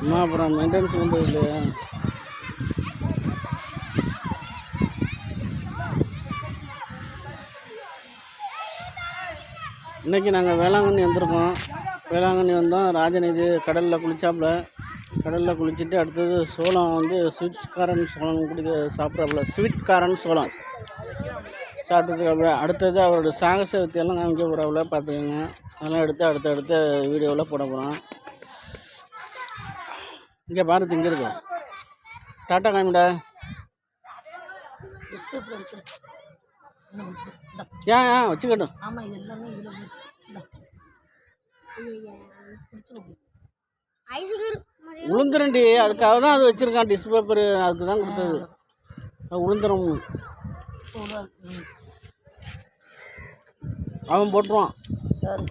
அம்மா அப்புறம் மெயின்டெனன்ஸ் பண்ணுறது இல்லையா? இன்றைக்கி நாங்கள் வேளாங்கண்ணி வந்திருக்கோம். வேளாங்கண்ணி வந்தோம். ராஜநிதி கடலில் குளித்தாப்புல. கடலில் குளிச்சுட்டு அடுத்தது சோளம் வந்து ஸ்வீட்காரன் சோளம் சாப்பிட்றாப்புல. ஸ்வீட்காரன் சோளம் சாப்பிட்டுருக்காப்புல. அடுத்தது அவரோட சாகச வித்தியெல்லாம் காமிக்க போகிறாப்புல. பார்த்துக்கோங்க. அதெல்லாம் எடுத்து அடுத்த வீடியோவில் போட போகிறோம். இங்கே பாரு திங்கிறது. டாட்டா காமிடா. ஏன் வச்சுக்கட்டும். உளுந்துரண்டி அதுக்காக தான் அது வச்சுருக்கான். டிஷ் பேப்பரு அதுக்கு தான் கொடுத்தது. உளுந்துரும் அவன் போட்டுருவான். சரி.